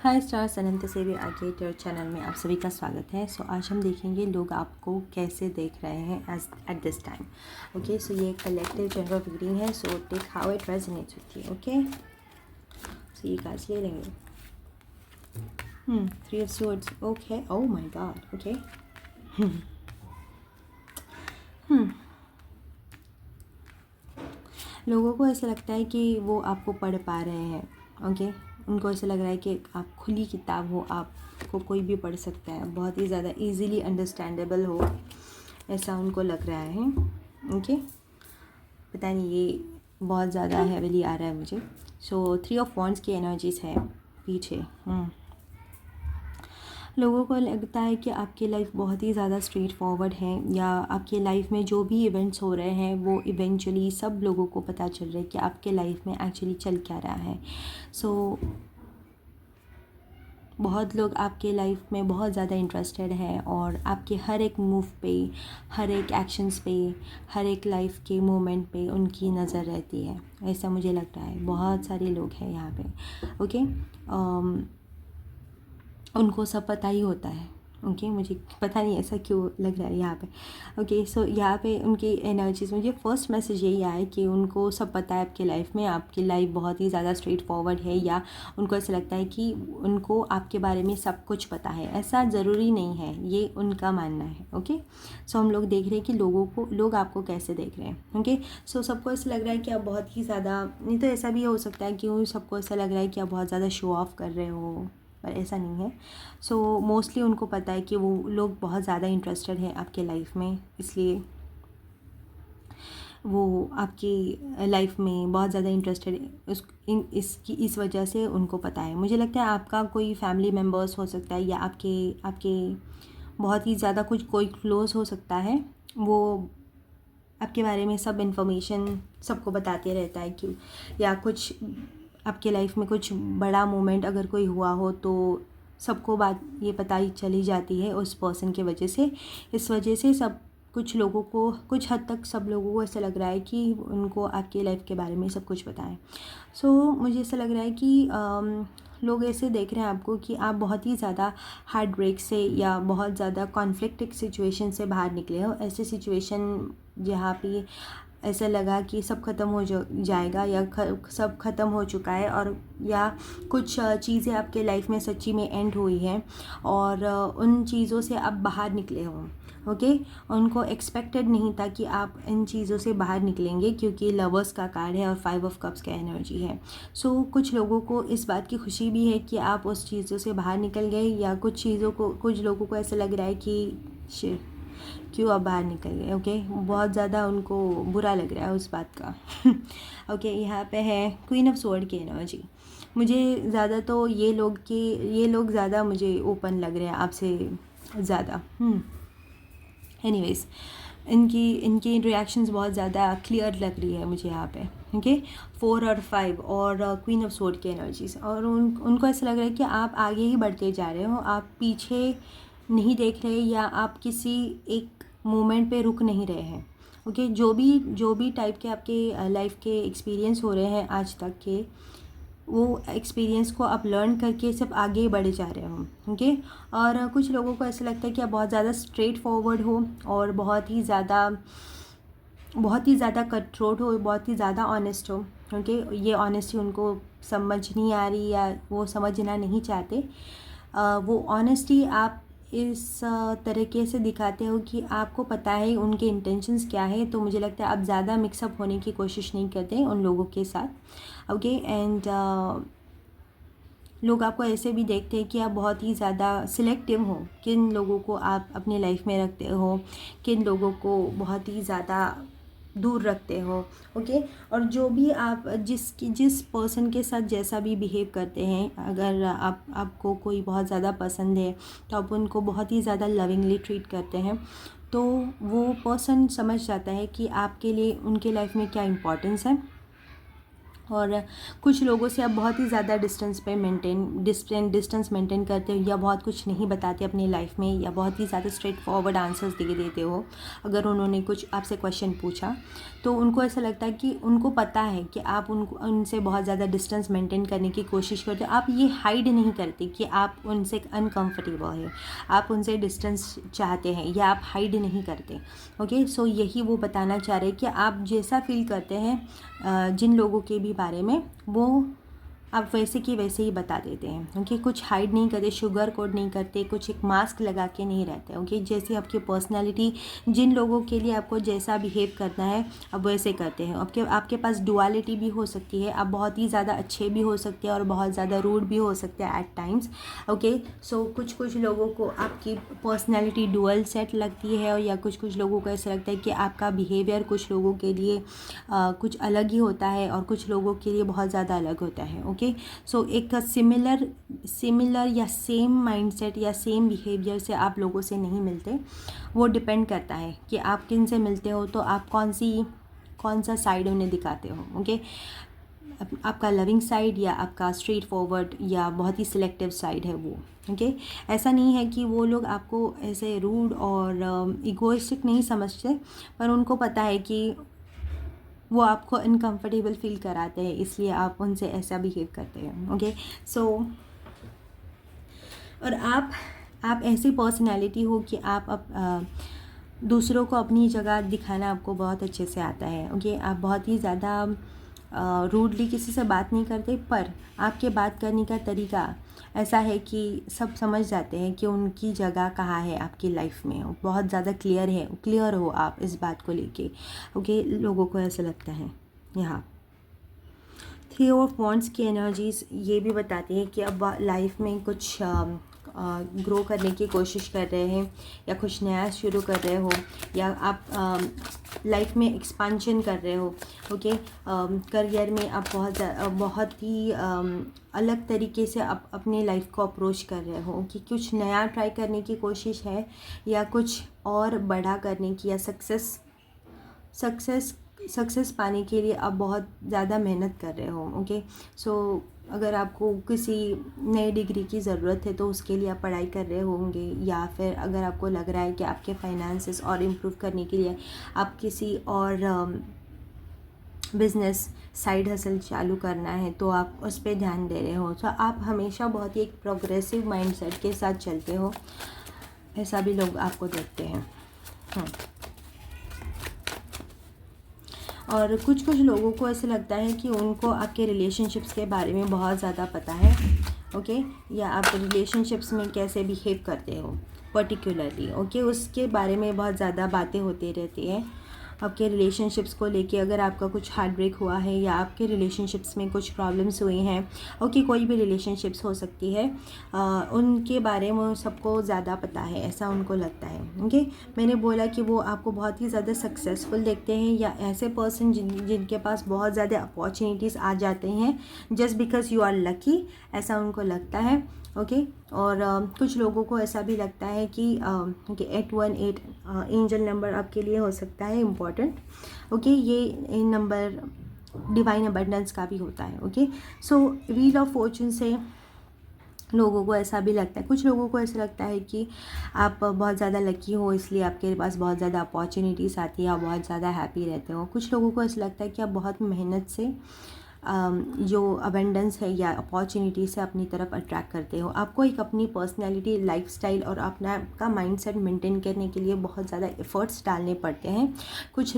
हाय stars, अनंत से भी आगे टेर चैनल में आप सभी का स्वागत है। सो आज हम देखेंगे लोग आपको कैसे देख रहे हैं at this time. Okay, so ये कलेक्टिव जनरल रीडिंग है, so take how it resonates with you. Okay, so ये कार्ड्स ले लेंगे। 3 of swords. Okay, oh my god. Okay, लोगों को ऐसा लगता है कि वो आपको पढ़ पा रहे हैं। ओके, उनको ऐसा लग रहा है कि आप खुली किताब हो, आपको कोई भी पढ़ सकता है, बहुत ही ज़्यादा इजीली अंडरस्टैंडेबल हो, ऐसा उनको लग रहा है। ओके, पता नहीं, ये बहुत ज़्यादा हैविली आ रहा है मुझे। सो 3 ऑफ वॉन्ड्स की एनर्जीज है पीछे। लोगों को लगता है कि आपकी लाइफ बहुत ही ज़्यादा स्ट्रेट फॉरवर्ड है, या आपके लाइफ में जो भी इवेंट्स हो रहे हैं वो इवेंचुअली सब लोगों को पता चल रहा है कि आपके लाइफ में एक्चुअली चल क्या रहा है। सो बहुत लोग आपके लाइफ में बहुत ज़्यादा इंटरेस्टेड हैं और आपके हर एक मूव पे, हर एक एक्शंस पे, हर एक लाइफ के मोमेंट पे उनकी नज़र रहती है, ऐसा मुझे लगता है। बहुत सारे लोग हैं यहाँ पे। ओके, उनको सब पता ही होता है। ओके, मुझे पता नहीं ऐसा क्यों लग रहा है यहाँ पे। ओके, सो यहाँ पे उनकी एनर्जीज, मुझे फर्स्ट मैसेज यही आया कि उनको सब पता है आपके लाइफ में, आपकी लाइफ बहुत ही ज़्यादा स्ट्रेट फॉरवर्ड है, या उनको ऐसा लगता है कि उनको आपके बारे में सब कुछ पता है। ऐसा ज़रूरी नहीं है, ये उनका मानना है। ओके, सो हम लोग देख रहे हैं कि लोग आपको कैसे देख रहे हैं। ओके, सो सबको ऐसा लग रहा है कि आप बहुत ही ज़्यादा, नहीं तो ऐसा भी हो सकता है कि सबको ऐसा लग रहा है कि आप बहुत ज़्यादा शो ऑफ कर रहे हो, पर ऐसा नहीं है। सो मोस्टली उनको पता है कि वो लोग बहुत ज़्यादा इंटरेस्टेड हैं आपके लाइफ में, इसलिए वो आपकी लाइफ में बहुत ज़्यादा इंटरेस्टेड इस वजह से उनको पता है। मुझे लगता है आपका कोई फैमिली मेम्बर्स हो सकता है, या आपके बहुत ही ज़्यादा कोई क्लोज़ हो सकता है, वो आपके बारे में सब इन्फॉर्मेशन सबको बताते रहता है। क्यों, या कुछ आपके लाइफ में कुछ बड़ा मोमेंट अगर कोई हुआ हो तो सबको बात ये पता ही चली जाती है उस पर्सन के वजह से। इस वजह से कुछ लोगों को, कुछ हद तक सब लोगों को ऐसा लग रहा है कि उनको आपके लाइफ के बारे में सब कुछ पता है। सो मुझे ऐसा लग रहा है कि लोग ऐसे देख रहे हैं आपको कि आप बहुत ही ज़्यादा हार्ट ब्रेक से या बहुत ज़्यादा कॉन्फ्लिक्टिक सिचुएशन से बाहर निकले हो। ऐसे सिचुएशन जहाँ पे ऐसा लगा कि सब ख़त्म हो जाएगा, या सब ख़त्म हो चुका है, और या कुछ चीज़ें आपके लाइफ में सच्ची में एंड हुई हैं और उन चीज़ों से आप बाहर निकले हो। ओके, उनको एक्सपेक्टेड नहीं था कि आप इन चीज़ों से बाहर निकलेंगे, क्योंकि लवर्स का कार्ड है और 5 ऑफ कप्स का एनर्जी है। सो कुछ लोगों को इस बात की खुशी भी है कि आप उस चीज़ों से बाहर निकल गए, या कुछ लोगों को ऐसा लग रहा है कि क्यों आप बाहर निकल गए। ओके, बहुत ज़्यादा उनको बुरा लग रहा है उस बात का। ओके, यहाँ पे है क्वीन ऑफ स्वॉर्ड की एनर्जी। मुझे ज़्यादा तो ये लोग ज़्यादा मुझे ओपन लग रहे हैं आपसे ज़्यादा। एनीवेज, इनकी रिएक्शंस बहुत ज़्यादा क्लियर लग रही है मुझे यहाँ पे। ओके, 4 और 5 और क्वीन ऑफ स्वॉर्ड की एनर्जीज, और उनको ऐसा लग रहा है कि आप आगे ही बढ़ते जा रहे हो, आप पीछे नहीं देख रहे, या आप किसी एक मोमेंट पे रुक नहीं रहे हैं। ओके, जो भी टाइप के आपके लाइफ के एक्सपीरियंस हो रहे हैं आज तक के, वो एक्सपीरियंस को आप लर्न करके सब आगे बढ़े जा रहे हो। ओके, और कुछ लोगों को ऐसा लगता है कि आप बहुत ज़्यादा स्ट्रेट फॉरवर्ड हो और बहुत ही ज़्यादा कट थ्रोट हो, बहुत ही ज़्यादा ऑनेस्ट हो। ओके, ये ऑनेस्टी उनको समझ नहीं आ रही, या वो समझना नहीं चाहते। वो ऑनेस्टी आप इस तरीके से दिखाते हो कि आपको पता है उनके इंटेंशंस क्या है, तो मुझे लगता है आप ज़्यादा मिक्सअप होने की कोशिश नहीं करते उन लोगों के साथ। ओके, एंड लोग आपको ऐसे भी देखते हैं कि आप बहुत ही ज़्यादा सिलेक्टिव हो, किन लोगों को आप अपने लाइफ में रखते हो, किन लोगों को बहुत ही ज़्यादा दूर रखते हो। ओके, और जो भी आप जिस पर्सन के साथ जैसा भी बिहेव करते हैं, अगर आपको कोई बहुत ज़्यादा पसंद है तो आप उनको बहुत ही ज़्यादा लविंगली ट्रीट करते हैं, तो वो पर्सन समझ जाता है कि आपके लिए उनके लाइफ में क्या इम्पोर्टेंस है, और कुछ लोगों से आप बहुत ही ज़्यादा डिस्टेंस मेंटेन करते हो, या बहुत कुछ नहीं बताते अपनी लाइफ में, या बहुत ही ज़्यादा स्ट्रेट फॉरवर्ड आंसर्स दे देते हो। अगर उन्होंने कुछ आपसे क्वेश्चन पूछा तो उनको ऐसा लगता है कि उनको पता है कि आप उनसे बहुत ज़्यादा डिस्टेंस मेंटेन करने की कोशिश करते हो। आप ये हाइड नहीं करते कि आप उनसे अनकंफर्टेबल है, आप उनसे डिस्टेंस चाहते हैं, या आप हाइड नहीं करते। ओके, सो यही वो बताना चाह रहे हैं कि आप जैसा फील करते हैं जिन लोगों के भी बारे में, वो आप वैसे की वैसे ही बता देते हैं। ओके, कुछ हाइड नहीं करते, शुगर कोड नहीं करते, कुछ एक मास्क लगा के नहीं रहते। ओके, जैसे आपकी पर्सनालिटी, जिन लोगों के लिए आपको जैसा बिहेव करना है आप वैसे करते हैं। आपके पास डुअलिटी भी हो सकती है, आप बहुत ही ज़्यादा अच्छे भी हो सकते हैं और बहुत ज़्यादा रूड भी हो सकते हैं एट टाइम्स। ओके, सो कुछ लोगों को आपकी पर्सनैलिटी डुअल सेट लगती है, या कुछ लोगों को ऐसा लगता है कि आपका बिहेवियर कुछ लोगों के लिए कुछ अलग ही होता है और कुछ लोगों के लिए बहुत ज़्यादा अलग होता है। ओके, सो एक सिमिलर या सेम माइंडसेट या सेम बिहेवियर से आप लोगों से नहीं मिलते। वो डिपेंड करता है कि आप किन से मिलते हो, तो आप कौन सा साइड उन्हें दिखाते हो। ओके, आपका लविंग साइड या आपका स्ट्रेट फॉरवर्ड या बहुत ही सिलेक्टिव साइड है वो। ओके, ऐसा नहीं है कि वो लोग आपको ऐसे रूड और इगोइस्टिक नहीं समझते, पर उनको पता है कि वो आपको अनकंफर्टेबल फील कराते हैं, इसलिए आप उनसे ऐसा बिहेव करते हैं। ओके, सो और आप ऐसी पर्सनालिटी हो कि आप दूसरों को अपनी जगह दिखाना आपको बहुत अच्छे से आता है। ओके, आप बहुत ही ज़्यादा रूडली किसी से बात नहीं करते, पर आपके बात करने का तरीका ऐसा है कि सब समझ जाते हैं कि उनकी जगह कहाँ है आपकी लाइफ में। बहुत ज़्यादा क्लियर हो आप इस बात को लेके। ओके, लोगों को ऐसा लगता है। यहाँ 3 ऑफ वॉन्ड्स की एनर्जीज ये भी बताती है कि अब लाइफ में कुछ ग्रो करने की कोशिश कर रहे हैं, या कुछ नया शुरू कर रहे हो, या आप लाइफ में एक्सपांशन कर रहे हो। ओके, करियर में आप बहुत ही अलग तरीके से आप अपनी लाइफ को अप्रोच कर रहे हो, कि कुछ नया ट्राई करने की कोशिश है, या कुछ और बड़ा करने की, या सक्सेस पाने के लिए आप बहुत ज़्यादा मेहनत कर रहे हो। ओके, सो अगर आपको किसी नई डिग्री की ज़रूरत है तो उसके लिए आप पढ़ाई कर रहे होंगे, या फिर अगर आपको लग रहा है कि आपके फाइनेंसेस और इम्प्रूव करने के लिए आप किसी और बिज़नेस साइड हसल चालू करना है तो आप उस पर ध्यान दे रहे हो। तो आप हमेशा बहुत ही एक प्रोग्रेसिव माइंडसेट के साथ चलते हो, ऐसा भी लोग आपको देखते हैं। और कुछ लोगों को ऐसा लगता है कि उनको आपके रिलेशनशिप्स के बारे में बहुत ज़्यादा पता है। ओके, या आप रिलेशनशिप्स में कैसे बिहेव करते हो पर्टिकुलरली। ओके, उसके बारे में बहुत ज़्यादा बातें होती रहती हैं आपके रिलेशनशिप्स को लेके। अगर आपका कुछ हार्ट ब्रेक हुआ है, या आपके रिलेशनशिप्स में कुछ प्रॉब्लम्स हुई हैं, ओके, कोई भी रिलेशनशिप्स हो सकती है, उनके बारे में सबको ज़्यादा पता है, ऐसा उनको लगता है। ओके, मैंने बोला कि वो आपको बहुत ही ज़्यादा सक्सेसफुल देखते हैं, या ऐसे पर्सन जिनके पास बहुत ज़्यादा अपॉर्चुनिटीज़ आ जाते हैं just because you are lucky, ऐसा उनको लगता है। ओके, और कुछ लोगों को ऐसा भी लगता है कि 818 एंजल नंबर आपके लिए हो सकता है इम्पॉर्टेंट। ओके, ये नंबर डिवाइन अबंडेंस का भी होता है। Okay, so wheel of Fortune से लोगों को ऐसा भी लगता है, कुछ लोगों को ऐसा लगता है कि आप बहुत ज़्यादा लकी हो, इसलिए आपके पास बहुत ज़्यादा अपॉर्चुनिटीज़ आती है, आप बहुत ज़्यादा हैप्पी रहते हो। कुछ लोगों को ऐसा लगता है कि आप बहुत मेहनत से जो अबेंडेंस है या अपॉर्चुनिटी से अपनी तरफ अट्रैक्ट करते हो। आपको एक अपनी पर्सनैलिटी, लाइफस्टाइल और अपना का माइंडसेट मेंटेन करने के लिए बहुत ज़्यादा एफ़र्ट्स डालने पड़ते हैं। कुछ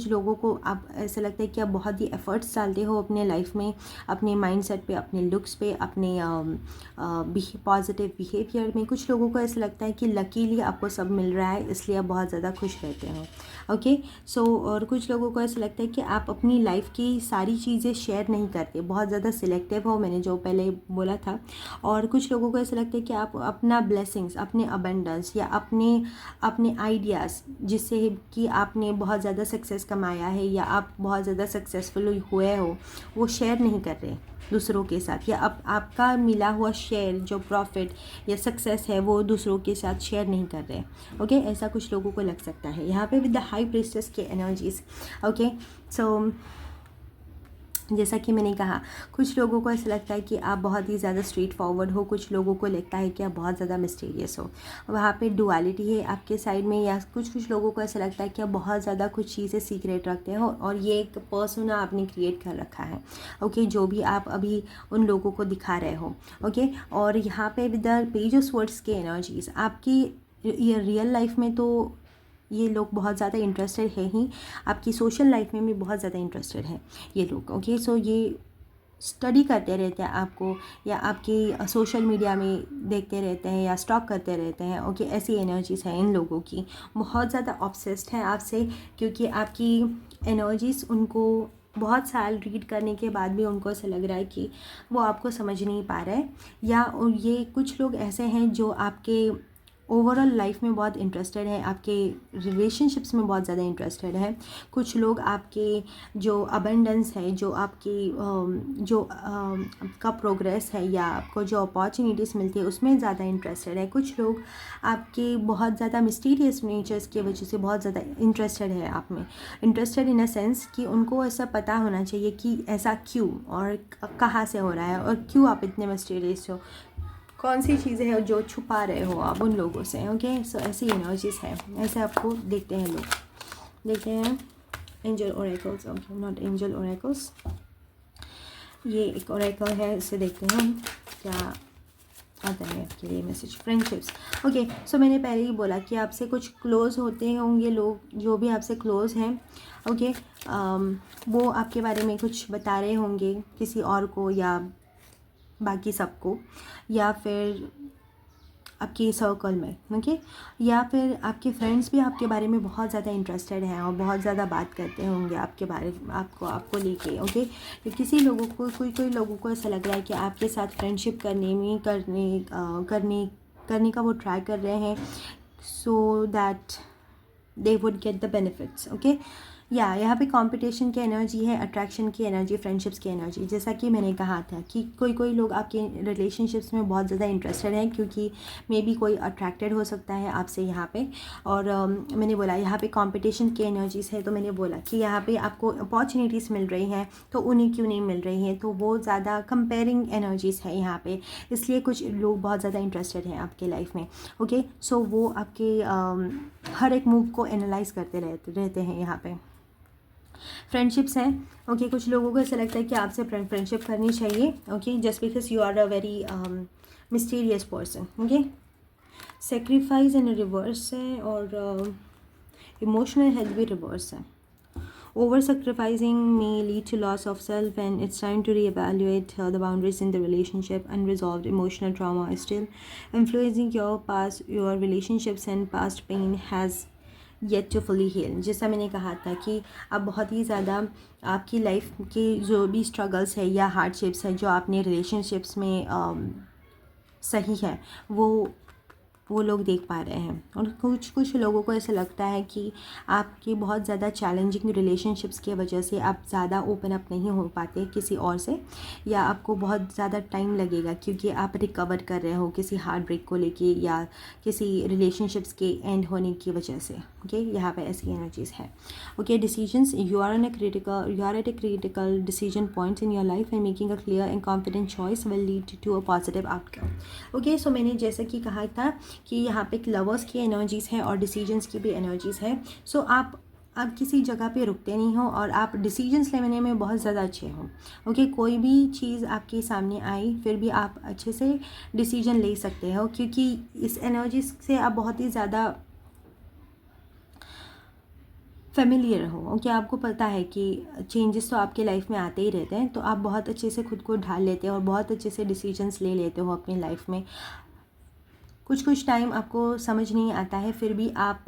लोगों को आप ऐसा लगता है कि आप बहुत ही एफ़र्ट्स डालते हो अपने लाइफ में, अपने माइंडसेट पे, अपने लुक्स पे, अपने पॉजिटिव बिहेवियर में। कुछ लोगों को ऐसा लगता है कि लकीली आपको सब मिल रहा है, इसलिए आप बहुत ज़्यादा खुश रहते हो। ओके, सो और कुछ लोगों को ऐसा लगता है कि आप अपनी लाइफ की सारी चीज़ें शेयर नहीं करते, बहुत ज़्यादा सिलेक्टिव हो, मैंने जो पहले बोला था। और कुछ लोगों को ऐसा लगता है कि आप अपना ब्लेसिंग्स, अपने अबंडेंस या अपने आइडियाज़, जिससे कि आपने बहुत ज़्यादा सक्सेस कमाया है या आप बहुत ज़्यादा सक्सेसफुल हुए हो, वो शेयर नहीं कर रहे दूसरों के साथ, या आपका मिला हुआ शेयर, जो प्रॉफिट या सक्सेस है, वो दूसरों के साथ शेयर नहीं कर रहे। ओके, ऐसा कुछ लोगों को लग सकता है यहाँ पे विद द हाई प्रीस्टेस के एनर्जीज। ओके, सो जैसा कि मैंने कहा, कुछ लोगों को ऐसा लगता है कि आप बहुत ही ज़्यादा स्ट्रेट फॉरवर्ड हो, कुछ लोगों को लगता है कि आप बहुत ज़्यादा मिस्टीरियस हो। वहाँ पे डुअलिटी है आपके साइड में, या कुछ लोगों को ऐसा लगता है कि आप बहुत ज़्यादा कुछ चीज़ें सीक्रेट रखते हो और ये एक पर्सोना आपने क्रिएट कर रखा है। ओके, जो भी आप अभी उन लोगों को दिखा रहे हो। ओके, और यहाँ पे with the page of swords के एनर्जीज, आपकी ये रियल लाइफ में तो ये लोग बहुत ज़्यादा इंटरेस्टेड है ही, आपकी सोशल लाइफ में भी बहुत ज़्यादा इंटरेस्टेड है ये लोग। ओके, सो ये स्टडी करते रहते हैं आपको, या आपकी सोशल मीडिया में देखते रहते हैं या स्टॉक करते रहते हैं। ओके, ऐसी एनर्जीज़ है इन लोगों की, बहुत ज़्यादा ऑब्सेस्ड है आपसे, क्योंकि आपकी एनर्जीज़ उनको बहुत साल रीड करने के बाद भी उनको ऐसा लग रहा है कि वो आपको समझ नहीं पा रहे हैं। या ये कुछ लोग ऐसे हैं जो आपके ओवरऑल लाइफ में बहुत इंटरेस्टेड है, आपके रिलेशनशिप्स में बहुत ज़्यादा इंटरेस्टेड है। कुछ लोग आपके जो अबंडेंस है, जो आपकी जो आपका प्रोग्रेस है या आपको जो अपॉर्चुनिटीज़ मिलती है उसमें ज़्यादा इंटरेस्टेड है। कुछ लोग आपके बहुत ज़्यादा मिस्टीरियस नेचर्स की वजह से बहुत ज़्यादा इंटरेस्टेड है आप में, इंटरेस्टेड इन अ सेंस कि उनको ऐसा पता होना चाहिए कि ऐसा क्यों और कहाँ से हो रहा है और क्यों आप इतने मिस्टीरियस हो, कौन सी चीज़ें हैं जो छुपा रहे हो आप उन लोगों से। ओके, सो ऐसी एनर्जीज है, ऐसे आपको देखते हैं लोग। देखते हैं angel oracles. Okay, not angel oracles, ये एक ओरेकल है, इसे देखते हैं क्या आता है आपके लिए मैसेज। फ्रेंडशिप्स। ओके, सो मैंने पहले ही बोला कि आपसे कुछ क्लोज होते होंगे लोग, जो भी आपसे क्लोज हैं। ओके, वो आपके बारे में कुछ बता रहे होंगे किसी और को या बाकी सबको, या फिर आपके सर्कल में। ओके, या फिर आपके फ्रेंड्स भी आपके बारे में बहुत ज़्यादा इंटरेस्टेड हैं और बहुत ज़्यादा बात करते होंगे आपके बारे में, आपको लेके। ओके, तो किसी लोगों को कोई लोगों को ऐसा लग रहा है कि आपके साथ फ्रेंडशिप करने का वो ट्राई कर रहे हैं, so that they would get the benefits. Okay, या यहाँ पे कंपटीशन की एनर्जी है, अट्रैक्शन की एनर्जी, फ्रेंडशिप्स की एनर्जी। जैसा कि मैंने कहा था कि कोई लोग आपके रिलेशनशिप्स में बहुत ज़्यादा इंटरेस्टेड हैं, क्योंकि मे बी कोई अट्रैक्टेड हो सकता है आपसे यहाँ पे। और मैंने बोला यहाँ पे कंपटीशन की एनर्जीज़ है, तो मैंने बोला कि यहाँ पे आपको अपॉर्चुनिटीज़ मिल रही हैं, तो उन्हें क्यों नहीं मिल रही हैं, तो वो ज़्यादा कंपेयरिंग एनर्जीज़ है यहाँ पे, इसलिए कुछ लोग बहुत ज़्यादा इंटरेस्टेड हैं आपके लाइफ में। ओके, सो वो आपके हर एक मूव को एनालाइज करते रहते हैं यहाँ पे। फ्रेंडशिप्स हैं। ओके, कुछ लोगों को ऐसा लगता है कि आपसे फ्रेंडशिप करनी चाहिए। Okay, just because you are a very mysterious person. Okay, sacrifice in reverse है और इमोशनल हेल्थ भी रिवर्स है। Over sacrificing may lead to loss of self, and it's time to reevaluate the boundaries in the relationship. Unresolved emotional trauma is still influencing your relationships, and past pain has yet to fully heal. जैसा मैंने कहा था कि अब बहुत ही ज़्यादा आपकी life के जो भी स्ट्रगल्स है या हार्डशिप्स है जो आपने रिलेशनशिप्स में सही है, वो लोग देख पा रहे हैं। और कुछ लोगों को ऐसा लगता है कि आपकी बहुत ज़्यादा चैलेंजिंग रिलेशनशिप्स की वजह से आप ज़्यादा ओपन अप नहीं हो पाते किसी और से, या आपको बहुत ज़्यादा टाइम लगेगा क्योंकि आप रिकवर कर रहे हो किसी हार्ट ब्रेक को लेके या किसी रिलेशनशिप्स के एंड होने की वजह से। ओके, यहाँ पे ऐसी एनर्जीज है। Okay, decisions, you are at a critical decision points in your life, and making a clear and confident choice will lead to a positive outcome. Okay, so मैंने जैसे कि कहा था कि यहाँ पे लवर्स की एनर्जीज़ है और डिसीजंस की भी एनर्जीज़ है। सो आप किसी जगह पे रुकते नहीं हो और आप डिसीजंस लेने में बहुत ज़्यादा अच्छे हो। ओके, कोई भी चीज़ आपके सामने आई फिर भी आप अच्छे से डिसीजन ले सकते हो, क्योंकि इस एनर्जी से आप बहुत ही ज़्यादा फेमिलियर हो। ओके, आपको पता है कि चेंजेस तो आपके लाइफ में आते ही रहते हैं, तो आप बहुत अच्छे से खुद को ढाल लेते हो और बहुत अच्छे से डिसीजंस ले लेते हो अपनी लाइफ में। कुछ टाइम आपको समझ नहीं आता है, फिर भी आप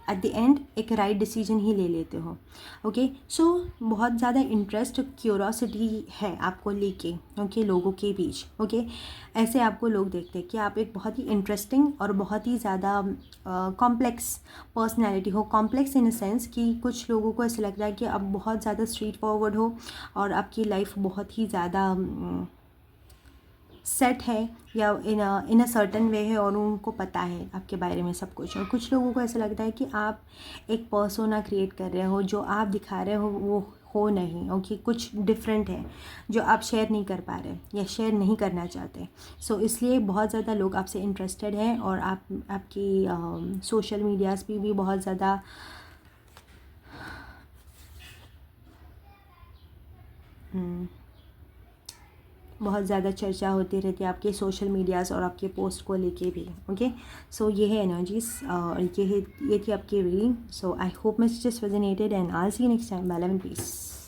एट द एंड एक राइट डिसीजन ही ले लेते हो। ओके, सो बहुत ज़्यादा इंटरेस्ट, क्यूरोसिटी है आपको लेके। ओके, लोगों के बीच। ओके, ऐसे आपको लोग देखते हैं कि आप एक बहुत ही इंटरेस्टिंग और बहुत ही ज़्यादा कॉम्प्लेक्स पर्सनैलिटी हो। कॉम्प्लेक्स इन अ सेंस कि कुछ लोगों को ऐसा लगता है कि आप बहुत ज़्यादा स्ट्रेट फॉरवर्ड हो और आपकी लाइफ बहुत ही ज़्यादा सेट है या इन अ सर्टन वे है और उनको पता है आपके बारे में सब कुछ। और कुछ लोगों को ऐसा लगता है कि आप एक पर्सोना क्रिएट कर रहे हो, जो आप दिखा रहे हो वो हो नहीं, ओके, कुछ डिफरेंट है जो आप शेयर नहीं कर पा रहे या शेयर नहीं करना चाहते। सो इसलिए बहुत ज़्यादा लोग आपसे इंटरेस्टेड हैं और आपकी सोशल मीडियाज़ पे भी बहुत ज़्यादा बहुत ज़्यादा चर्चा होती रहती है आपके सोशल मीडियाज़ और आपके पोस्ट को लेके भी, ओके। सो ये है एनर्जीज और ये थी आपकी reading. So I hope messages resonated and I will see you next time. Bye, love and piece.